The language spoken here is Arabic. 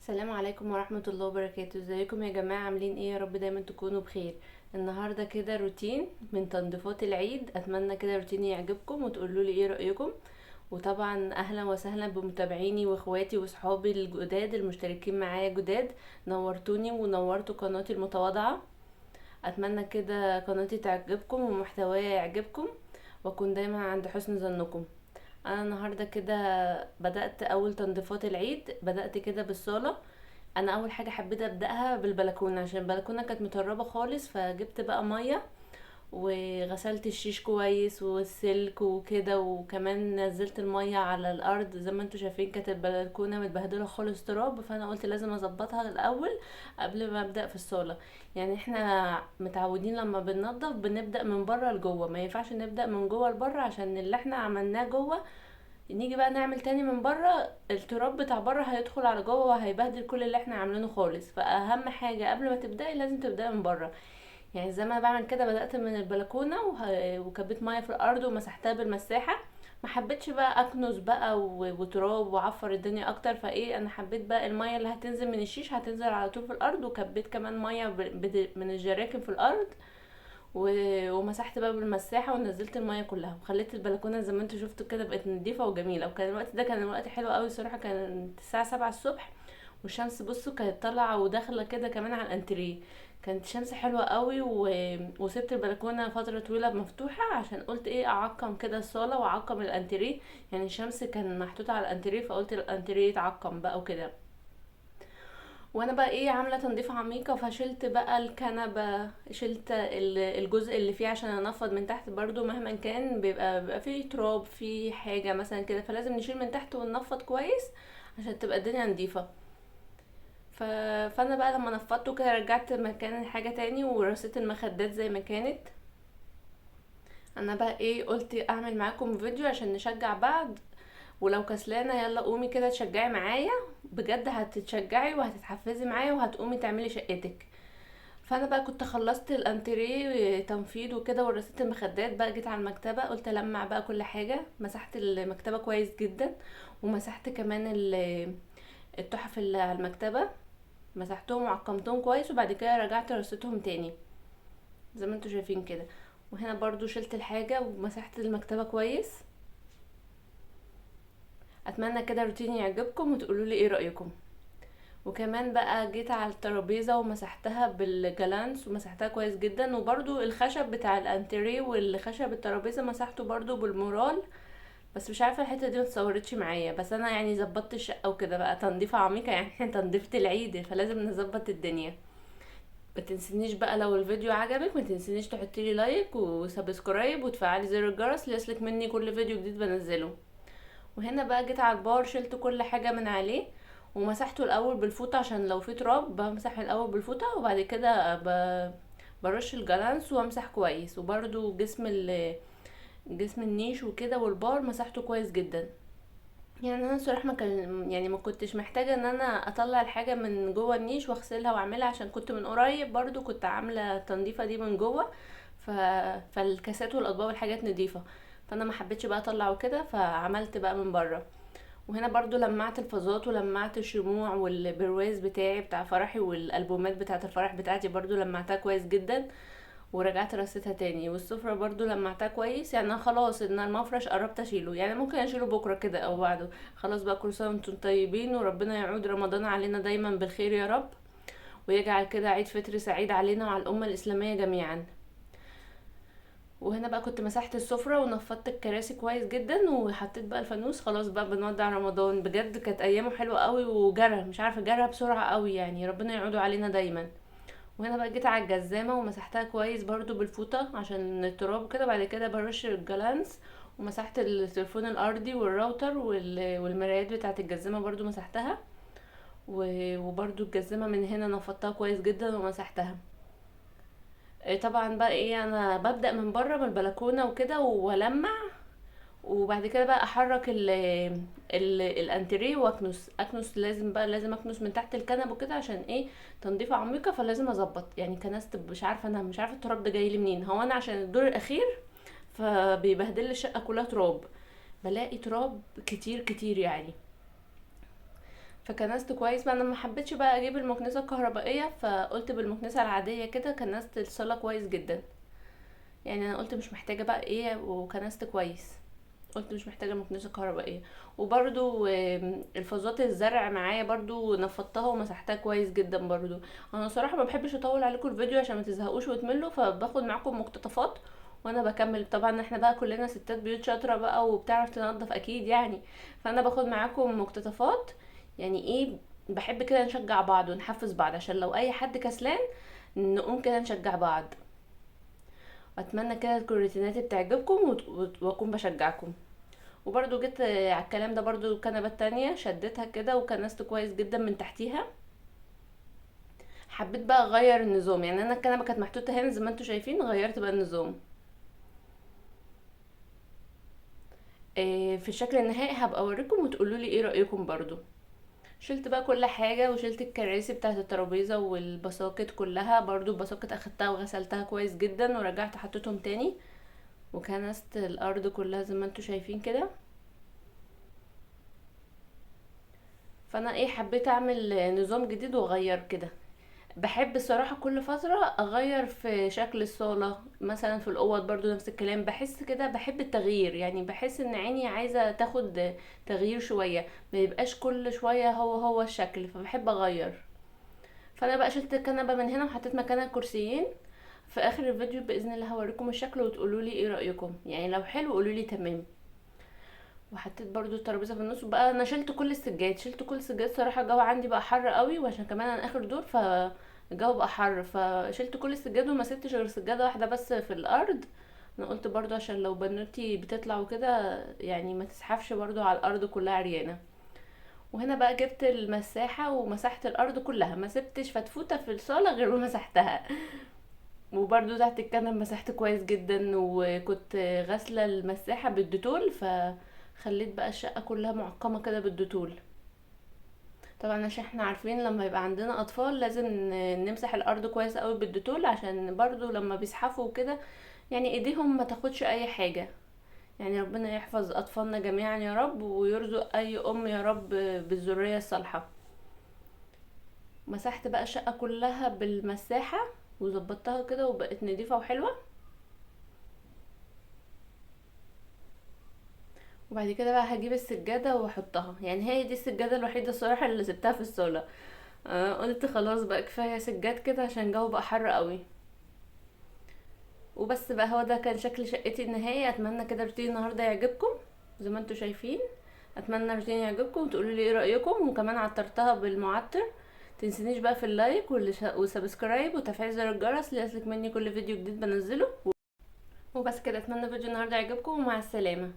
السلام عليكم ورحمة الله وبركاته. ازيكم يا جماعة؟ عاملين ايه؟ يا رب دايما تكونوا بخير. النهاردة كده روتين من تنظيفات العيد، اتمنى كده روتين يعجبكم وتقولوا لي ايه رأيكم. وطبعا اهلا وسهلا بمتابعيني واخواتي وصحابي الجداد المشتركين معايا جداد. نورتوني ونورتوا قناتي المتواضعة. اتمنى كده قناتي تعجبكم ومحتوايا يعجبكم، واكون دايما عند حسن ظنكم. انا النهارده كده بدأت اول تنظيفات العيد، بدأت كده بالصالة. انا اول حاجه حبيت ابداها بالبلكونه عشان البلكونه كانت متربه خالص، فجبت بقى ميه وغسلت الشيش كويس والسلك وكده، وكمان نزلت الميه على الارض. زي ما انتوا شايفين كانت البلكونه متبهدله خالص تراب، فانا قلت لازم اظبطها الاول قبل ما ابدا في الصاله. يعني احنا متعودين لما بننضف بنبدا من بره لجوه، ما ينفعش نبدا من جوه لبره عشان اللي احنا عملناه جوه نيجي بقى نعمل تاني من بره، التراب بتاع بره هيدخل على جوه وهيبهدل كل اللي احنا عاملينه خالص. فاهم حاجه قبل ما تبداي لازم تبداي من بره. يعني زي ما أنا بعمل كده، بدات من البلكونه وكبيت ميه في الارض ومسحتها بالمساحه. ما حبيتش بقى اكنس بقى وتراب وعفر الدنيا اكتر، فايه انا حبيت بقى الميه اللي هتنزل من الشيش هتنزل على طول في الارض، وكبيت كمان ميه من الجراكن في الارض ومسحت بقى بالمساحه ونزلت الميه كلها وخليت البلكونه زي ما انتوا شفتوا كده بقت نضيفه وجميله. وكان الوقت ده كان الوقت حلو قوي الصراحه، كان الساعه 7 الصبح والشمس بصوا كانت طالعه وداخله كده كمان على الانتريه. كانت شمس حلوه قوي وسبت البلكونه فتره طويله مفتوحه عشان قلت ايه اعقم كده الصاله واعقم الانتريه. يعني الشمس كان محطوطه على الانتريه فقلت الانتريه يتعقم بقى وكده. وانا بقى ايه عامله تنظيف عميقه، فشلت بقى الكنبه، شلت الجزء اللي فيه عشان انفض من تحت. برضو مهما كان بيبقى فيه تراب فيه حاجه مثلا كده، فلازم نشيل من تحت وننفض كويس عشان تبقى الدنيا نظيفه. فانا بقى لما نفضته كده رجعت مكان الحاجه تاني ورصيت المخدات زي ما كانت. انا بقى ايه قلت اعمل معاكم فيديو عشان نشجع بعض، ولو كسلانه يلا قومي كده تشجعي معايا. بجد هتتشجعي وهتتحفزي معايا وهتقومي تعملي شقتك. فانا بقى كنت خلصت الانتريه تنفيض وكده ورصيت المخدات، بقى جيت على المكتبه قلت المع بقى كل حاجه. مسحت المكتبه كويس جدا، ومسحت كمان التحف اللي على المكتبه، مسحتهم وعقمتهم كويس، وبعد كده رجعت رصيتهم تاني زي ما انتوا شايفين كده. وهنا برضو شلت الحاجه ومسحت المكتبه كويس. اتمنى كده روتيني يعجبكم وتقولوا لي ايه رايكم. وكمان بقى جيت على الترابيزه ومسحتها بالجلانس ومسحتها كويس جدا، وبرضو الخشب بتاع الانتريه والخشب الترابيزه مسحته برضو بالمورال. بس مش عارفه الحته دي متصورتش معايا، بس انا يعني ظبطت الشقه وكده بقى تنظيفه عميقه. يعني احنا تنظيفه العيد فلازم نظبط الدنيا. ما تنسينيش بقى لو الفيديو عجبك، ما تنسينيش تحطي لي لايك وسبسكرايب وتفعلي زر الجرس ليصلك مني كل فيديو جديد بنزله. وهنا بقى جيت على البار شلت كل حاجة من عليه ومسحته الاول بالفوطة عشان لو في تراب بمسح الاول بالفوطة، وبعد كده برش الجلانس وامسح كويس. وبرده جسم النيش وكده والبار مسحته كويس جدا. يعني انا صراحة ما كنتش محتاجة ان انا اطلع الحاجة من جوه النيش واغسلها واعملها، عشان كنت من قريب برضو كنت عاملة التنظيفة دي من جوه. ف... فالكاسات والاطباق والحاجات نضيفة، فانا ما حبيتش بقى اطلع وكده فعملت بقى من بره. وهنا برضو لمعت الفازات ولمعت الشموع والبرواز بتاعي بتاع فرحي والالبومات بتاعه الفرح بتاعتي برضو لمعتها كويس جدا، ورجعت رصيتها تاني. والسفرة برضو لمعتها كويس. يعني أنا خلاص ان المفرش قربت اشيله، يعني ممكن اشيله بكره كده او بعده. خلاص بقى كل سنه وانتم طيبين، وربنا يعود رمضان علينا دايما بالخير يا رب، ويجعل كده عيد فطر سعيد علينا وعلى الامه الاسلاميه جميعا. وهنا بقى كنت مسحت السفرة ونفضت الكراسي كويس جدا وحطيت بقى الفانوس. خلاص بقى بنودع رمضان. بجد كانت ايامه حلوة قوي وجرى مش عارفة جرى بسرعة قوي، يعني ربنا يعودوا علينا دايما. وهنا بقى جيت على الجزامة ومسحتها كويس برضو بالفوطة عشان التراب كده. بعد كده برش الجلانس ومسحت التليفون الارضي والراوتر والمرايات بتاعت الجزامة برضو مسحتها. وبرضو الجزامة من هنا نفضتها كويس جدا ومسحتها. طبعا بقى ايه انا ببدأ من بره من البلكونة وكده ولمع، وبعد كده بقى احرك الانتريه واكنس لازم بقى لازم اكنس من تحت الكنب وكده عشان ايه تنظيفه عميقه. فلازم اظبط يعني كنست، مش عارفه انا مش عارفه التراب ده جاي لي منين. هو انا عشان الدور الاخير فبيبهدل لي الشقه كلها تراب، بلاقي تراب كتير كتير يعني. فكنست كويس بقى. انا ما حبيتش بقى اجيب المكنسه الكهربائيه، فقلت بالمكنسه العاديه كده كنست الصاله كويس جدا. يعني انا قلت مش محتاجه بقى ايه، وكنست كويس. قلت مش محتاجه المكنسه الكهربائيه. وبرده الفازات الزرع معايا برضو نفضتها ومسحتها كويس جدا برضو. انا صراحه ما بحبش اطول عليكم الفيديو عشان ما تزهقوش وتملوا، فباخد معاكم مقتطفات وانا بكمل. طبعا احنا بقى كلنا ستات بيوت شاطره بقى وبتعرف تنظف اكيد يعني، فانا باخد معاكم مقتطفات. يعني ايه، بحب كده نشجع بعض ونحفز بعض عشان لو اي حد كسلان نقوم كده نشجع بعض. اتمنى كده تكون روتيناتي بتعجبكم واكون بشجعكم. وبرده جيت على الكلام ده برضو الكنبه التانية شدتها كده وكنست كويس جدا من تحتيها. حبيت بقى اغير النظام، يعني انا الكنبه كانت محطوطه هنا زي ما انتم شايفين، غيرت بقى النظام. في الشكل النهائي هبقى اوريكم وتقولوا لي ايه رايكم برضو. شلت بقى كل حاجه وشلت الكراسي بتاعه الترابيزه والبساكت كلها، برضو البساكت اخدتها وغسلتها كويس جدا ورجعت حطيتهم تاني. وكنست الارض كلها زي ما انتم شايفين كده. فانا ايه، حبيت اعمل نظام جديد واغير كده. بحب الصراحة كل فترة اغير في شكل الصالة، مثلا في الاوض برضو نفس الكلام. بحس كده بحب التغيير، يعني بحس ان عيني عايزة تاخد تغيير شوية، ما يبقاش كل شوية هو الشكل، فبحب اغير. فانا بقى شلت الكنبة من هنا وحطيت مكانها كرسيين. في اخر الفيديو باذن الله هوريكم الشكل وتقولوا لي ايه رايكم، يعني لو حلو قولوا لي تمام. وحطيت برضو الترابيزه في النص بقى. انا شلت كل السجاد، شلت كل السجاد صراحه. الجو عندي بقى حر قوي، وعشان كمان انا اخر دور فالجو بقى حر، فشلت كل السجاد وما سبتش غير سجاده واحده بس في الارض. انا قلت برضو عشان لو بنوتي بتطلع وكده يعني ما تزحفش برضو على الارض كلها عريانه. وهنا بقى جبت المساحه ومسحت الارض كلها، ما سبتش فتفوته في الصاله غير ومسحتها. وبرضو تحت الكنب مسحت كويس جدا، وكنت غاسله المساحه بالديتول، فخليت بقى الشقه كلها معقمه كده بالديتول. طبعا عشان احنا عارفين لما يبقى عندنا اطفال لازم نمسح الارض كويس قوي بالديتول، عشان برضو لما بيزحفوا وكده يعني ايديهم ما تاخدش اي حاجه. يعني ربنا يحفظ اطفالنا جميعا يا رب، ويرزق اي ام يا رب بالذريه الصالحه. مسحت بقى الشقه كلها بالمساحه وظبطتها كده وبقت نضيفه وحلوه. وبعد كده بقى هجيب السجادة واحطها، يعني هي دي السجادة الوحيدة الصراحة اللي سبتها في الصالة. قلت خلاص بقى كفاية سجاد كده عشان الجو بقى حر قوي. وبس بقى، هو ده كان شكل شقتي النهائي. اتمنى كده روتين النهاردة يعجبكم زي ما انتوا شايفين. اتمنى روتين يعجبكم وتقولوا لي ايه رأيكم. وكمان عطرتها بالمعطر. تنسينيش بقى في اللايك والسبسكرايب وتفعيل زر الجرس ليصلك مني كل فيديو جديد بنزله. وبس كده، اتمنى فيديو النهارده يعجبكم ومع السلامة.